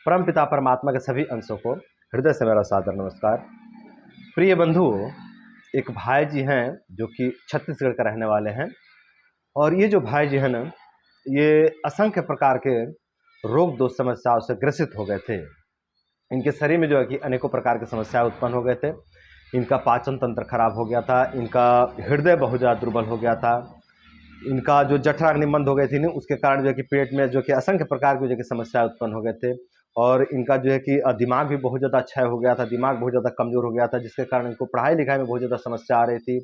परमपिता परमात्मा के सभी अंशों को हृदय से मेरा सादर नमस्कार। प्रिय बंधुओं, एक भाई जी हैं जो कि छत्तीसगढ़ का रहने वाले हैं, और ये जो भाई जी हैं ना, ये असंख्य प्रकार के रोग दोष समस्याओं से ग्रसित हो गए थे। इनके शरीर में जो है कि अनेकों प्रकार की समस्याएं उत्पन्न हो गए थे। इनका पाचन तंत्र खराब हो गया था, इनका हृदय बहुत ज़्यादा दुर्बल हो गया था, इनका जो जठराग्नि मंद हो गई थी ना, उसके कारण जो है कि पेट में जो कि असंख्य प्रकार की जो कि समस्याएं उत्पन्न हो गए थे। और इनका जो है कि दिमाग भी बहुत ज़्यादा क्षय हो गया था, दिमाग बहुत ज़्यादा कमज़ोर हो गया था, जिसके कारण इनको पढ़ाई लिखाई में बहुत ज़्यादा समस्या आ रही थी,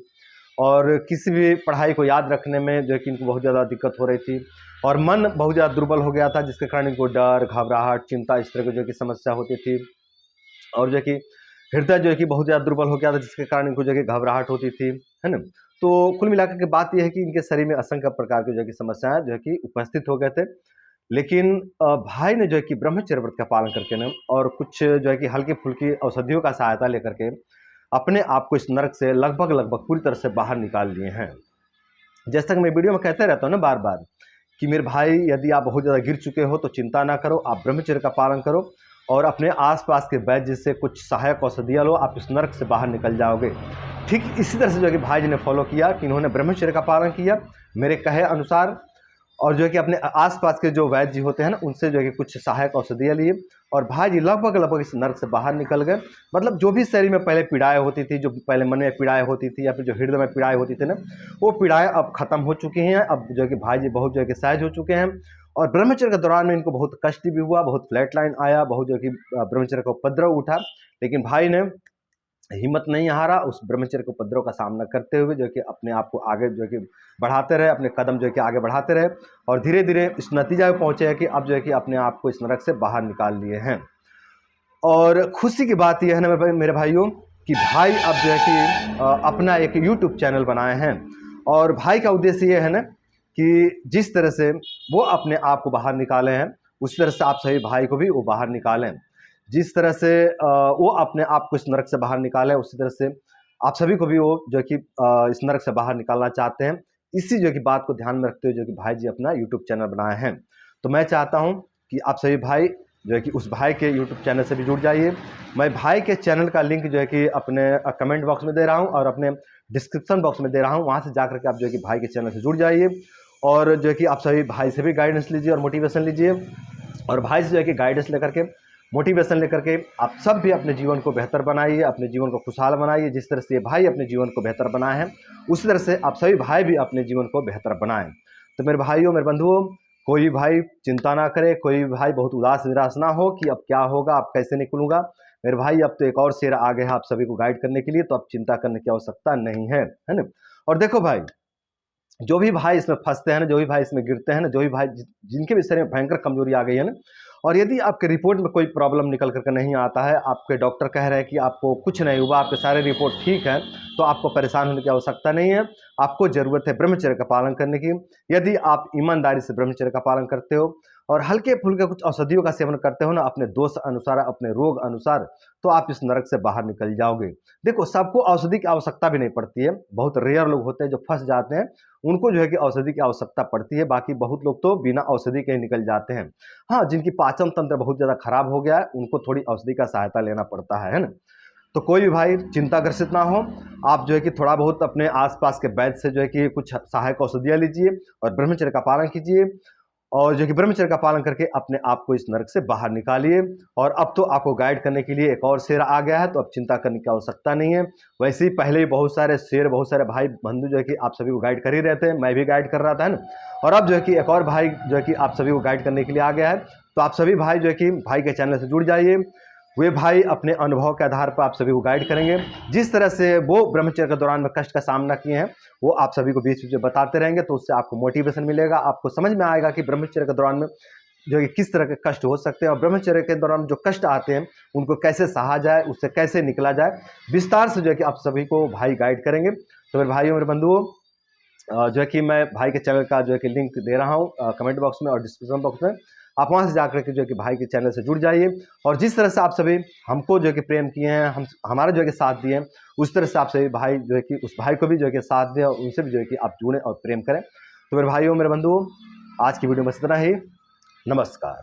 और किसी भी पढ़ाई को याद रखने में जो है कि इनको बहुत ज़्यादा दिक्कत हो रही थी, और मन बहुत ज़्यादा दुर्बल हो गया था, जिसके कारण इनको डर, घबराहट, चिंता, इस तरह की जो है कि समस्या होती थी। और जो है कि हृदय जो है कि बहुत ज़्यादा दुर्बल हो गया था, जिसके कारण इनको जो है कि घबराहट होती थी, है ना। तो कुल मिलाकर के बात यह है कि इनके शरीर में असंख्य प्रकार की जो है कि समस्याएं जो है कि उपस्थित हो गए थे। लेकिन भाई ने जो है कि ब्रह्मचर्य व्रत का पालन करके ना, और कुछ जो है कि हल्की फुल्की औषधियों का सहायता लेकर के अपने आप को इस नरक से लगभग पूरी तरह से बाहर निकाल लिए हैं। जैसा कि मैं वीडियो में कहते रहता हूँ ना बार बार कि मेरे भाई, यदि आप बहुत ज़्यादा गिर चुके हो तो चिंता ना करो, आप ब्रह्मचर्य का पालन करो और अपने आसपास के वैद्य से कुछ सहायक औषधियाँ लो, आप इस नरक से बाहर निकल जाओगे। ठीक इसी तरह से जो है कि भाई जी ने फॉलो किया कि इन्होंने ब्रह्मचर्य का पालन किया मेरे कहे अनुसार, और जो है कि अपने आसपास के जो वैद्य जी होते हैं ना, उनसे जो है कि कुछ सहायक औषधियाँ लिए, और भाई जी लगभग इस नरक से बाहर निकल गए। मतलब जो भी शरीर में पहले पीड़ाएँ होती थी, जो पहले मन में पीड़ाएँ होती थी, या फिर जो हृदय में पीड़ाएँ होती थी ना, वो पीड़ाएँ अब खत्म हो चुकी हैं। अब जो है कि भाई जी बहुत जो है कि सहज हो चुके हैं। और ब्रह्मचर्य के दौरान में इनको बहुत कष्ट भी हुआ, बहुत फ्लैट लाइन आया, बहुत जो है कि ब्रह्मचर्य का उपद्रव उठा, लेकिन भाई ने हिम्मत नहीं हारा। उस ब्रह्मचर्य के उपद्रव का सामना करते हुए जो है कि अपने आप को आगे जो है कि बढ़ाते रहे, अपने कदम जो है कि आगे बढ़ाते रहे, और धीरे धीरे इस नतीजा पे पहुंचे हैं कि अब जो है कि अपने आप को इस नरक से बाहर निकाल लिए हैं। और खुशी की बात यह है ना मेरे भाइयों कि भाई अब जो है कि अपना एक यूट्यूब चैनल बनाए हैं, और भाई का उद्देश्य ये है ना कि जिस तरह से वो अपने आप को बाहर निकाले हैं, उसी तरह से आप सभी भाई को भी वो बाहर निकालें। जिस तरह से वो अपने आप को इस नरक से बाहर निकाले, उसी तरह से आप सभी को भी वो जो है कि इस नरक से बाहर निकालना चाहते हैं। इसी जो है कि बात को ध्यान में रखते हुए जो कि भाई जी अपना यूट्यूब चैनल बनाए हैं। तो मैं चाहता हूँ कि आप सभी भाई जो है कि उस भाई के यूट्यूब चैनल से भी जुड़ जाइए। मैं भाई के चैनल का लिंक जो है कि अपने कमेंट बॉक्स में दे रहा हूँ और अपने डिस्क्रिप्शन बॉक्स में दे रहा हूँ, वहाँ से जाकर के आप जो है कि भाई के चैनल से जुड़ जाइए, और जो है कि आप सभी भाई से भी गाइडेंस लीजिए और मोटिवेशन लीजिए, और भाई से जो है कि गाइडेंस लेकर के, मोटिवेशन लेकर के आप सब भी अपने जीवन को बेहतर बनाइए, अपने जीवन को खुशहाल बनाइए। जिस तरह से ये भाई अपने जीवन को बेहतर बनाए हैं, उसी तरह से आप सभी भाई भी अपने जीवन को बेहतर बनाएं। तो मेरे भाइयों, मेरे बंधुओं, कोई भाई चिंता ना करे, कोई भाई बहुत उदास निराश ना हो कि अब क्या होगा, अब कैसे निकलूंगा। मेरे भाई, अब तो एक और शेर आ गया है आप सभी को गाइड करने के लिए, तो अब चिंता करने की आवश्यकता नहीं है, है ना। और देखो भाई, जो भी भाई इसमें फंसते हैं ना, जो भी भाई इसमें गिरते हैं ना, जो भी भाई जिनके भी शरीर में भयंकर कमजोरी आ गई है ना, और यदि आपके रिपोर्ट में कोई प्रॉब्लम निकल करके नहीं आता है, आपके डॉक्टर कह रहे हैं कि आपको कुछ नहीं हुआ, आपके सारे रिपोर्ट ठीक है, तो आपको परेशान होने की आवश्यकता नहीं है। आपको ज़रूरत है ब्रह्मचर्य का पालन करने की। यदि आप ईमानदारी से ब्रह्मचर्य का पालन करते हो और हल्के फुल्के कुछ औषधियों का सेवन करते हो ना, अपने दोष अनुसार, अपने रोग अनुसार, तो आप इस नरक से बाहर निकल जाओगे। देखो, सबको औषधि की आवश्यकता भी नहीं पड़ती है, बहुत रेयर लोग होते हैं जो फंस जाते हैं, उनको जो है कि औषधि की आवश्यकता पड़ती है, बाकी बहुत लोग तो बिना औषधि के ही निकल जाते हैं। हाँ, जिनकी पाचन तंत्र बहुत ज़्यादा खराब हो गया है, उनको थोड़ी औषधि का सहायता लेना पड़ता है ना। तो कोई भी भाई चिंता ग्रसित ना हो, आप जो है कि थोड़ा बहुत अपने आसपास के वैद्य से जो है कि कुछ सहायक औषधियाँ लीजिए और ब्रह्मचर्य का पालन कीजिए, और जो कि ब्रह्मचर्य का पालन करके अपने आप को इस नरक से बाहर निकालिए। और अब तो आपको गाइड करने के लिए एक और शेर आ गया है, तो अब चिंता करने की आवश्यकता नहीं है। वैसे ही पहले ही बहुत सारे शेर, बहुत सारे भाई बंधु जो है कि आप सभी को गाइड कर ही रहते हैं, मैं भी गाइड कर रहा था ना, और अब जो है कि एक और भाई जो है कि आप सभी को गाइड करने के लिए आ गया है। तो आप सभी भाई जो है कि भाई के चैनल से जुड़ जाइए। वे भाई अपने अनुभव के आधार पर आप सभी को गाइड करेंगे। जिस तरह से वो ब्रह्मचर्य के दौरान में कष्ट का सामना किए हैं, वो आप सभी को बीच बीच में बताते रहेंगे, तो उससे आपको मोटिवेशन मिलेगा, आपको समझ में आएगा कि ब्रह्मचर्य के दौरान में जो कि किस तरह के कष्ट हो सकते हैं, और ब्रह्मचर्य के दौरान जो कष्ट आते हैं उनको कैसे सहा जाए, उससे कैसे निकला जाए, विस्तार से जो है कि आप सभी को भाई गाइड करेंगे। तो मेरे भाइयों, मेरे बंधुओं, जो है कि मैं भाई के चैनल का जो है कि लिंक दे रहा हूँ कमेंट बॉक्स में और डिस्क्रिप्शन बॉक्स में, आप वहाँ से जाकर के जो है कि भाई के चैनल से जुड़ जाइए। और जिस तरह से आप सभी हमको जो है कि प्रेम किए हैं, हम हमारा जो है कि साथ दिए हैं, उस तरह से आप सभी भाई जो है कि उस भाई को भी जो है कि साथ दें, और उनसे भी जो है कि आप जुड़ें और प्रेम करें। तो मेरे भाइयों, मेरे बंधुओं, आज की वीडियो में इतना ही। नमस्कार।